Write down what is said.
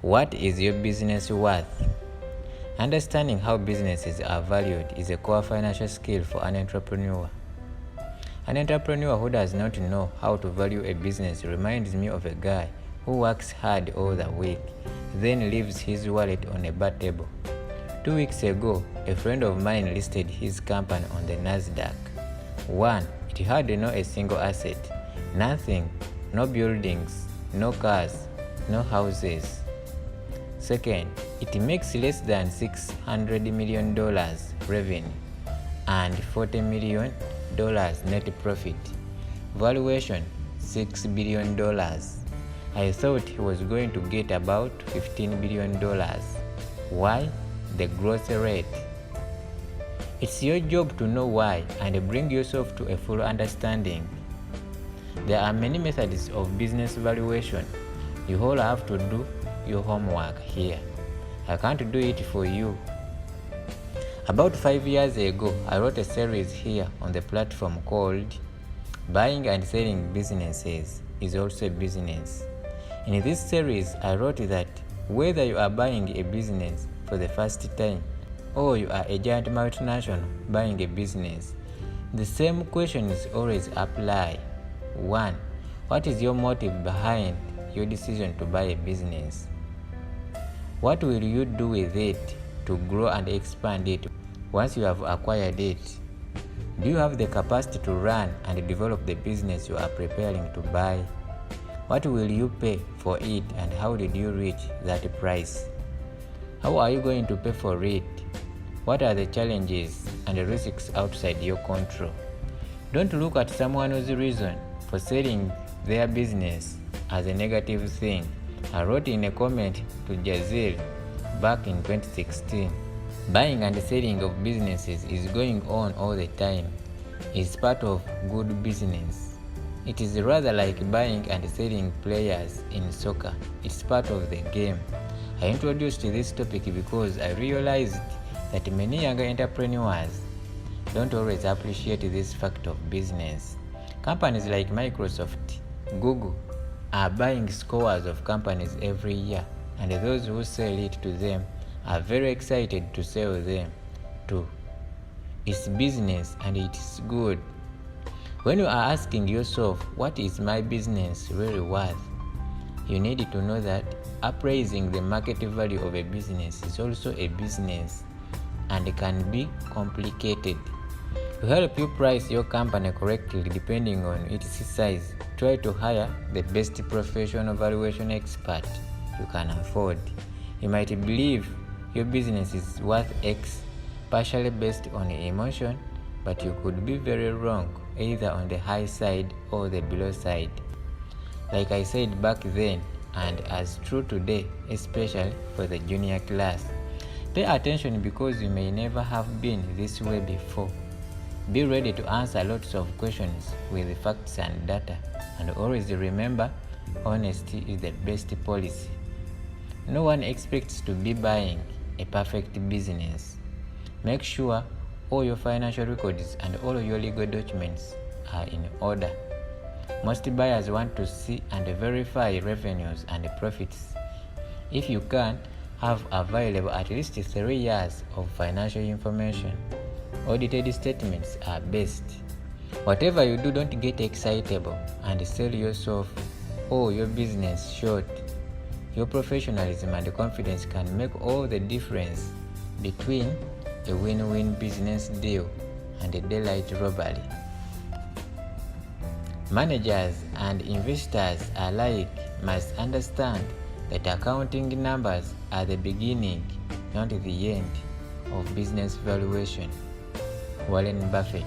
What is your business worth? Understanding how businesses are valued is a core financial skill for an entrepreneur. An entrepreneur who does not know how to value a business reminds me of a guy who works hard all the week, then leaves his wallet on a bar table. 2 weeks ago, a friend of mine listed his company on the Nasdaq. 1. It had no a single asset, nothing, no buildings, no cars, no houses. Second, it makes less than $600 million revenue and $40 million net profit. Valuation $6 billion. I thought he was going to get about $15 billion. Why? The growth rate. It's your job to know why and bring yourself to a full understanding. There are many methods of business valuation. You all have to do your homework here. I can't do it for you. About 5 years ago, I wrote a series here on the platform called Buying and Selling Businesses is Also a Business. In this series, I wrote that whether you are buying a business for the first time or you are a giant multinational buying a business, the same questions always apply. 1. What is your motive behind your decision to buy a business? What will you do with it to grow and expand it once you have acquired it? Do you have the capacity to run and develop the business you are preparing to buy? What will you pay for it and how did you reach that price? How are you going to pay for it? What are the challenges and the risks outside your control? Don't look at someone's reason for selling their business as a negative thing. I wrote in a comment to Jazil back in 2016. Buying and selling of businesses is going on all the time. It's part of good business. It is rather like buying and selling players in soccer. It's part of the game. I introduced this topic because I realized that many younger entrepreneurs don't always appreciate this fact of business. Companies like Microsoft, Google are buying scores of companies every year, and those who sell it to them are very excited to sell them too. It's business and it's good. When you are asking yourself, what is my business really worth? You need to know that appraising the market value of a business is also a business and can be complicated. To help you price your company correctly depending on its size, try to hire the best professional valuation expert you can afford. You might believe your business is worth X, partially based on emotion, but you could be very wrong, either on the high side or the below side. Like I said back then, and as true today, especially for the junior class. Pay attention because you may never have been this way before. Be ready to answer lots of questions with facts and data, and always remember, honesty is the best policy. No one expects to be buying a perfect business. Make sure all your financial records and all your legal documents are in order. Most buyers want to see and verify revenues and profits. If you can, have available at least 3 years of financial information. Audited statements are best. Whatever you do, don't get excitable and sell yourself or your business short. Your professionalism and confidence can make all the difference between a win-win business deal and a daylight robbery. Managers and investors alike must understand that accounting numbers are the beginning, not the end, of business valuation. Warren Buffett.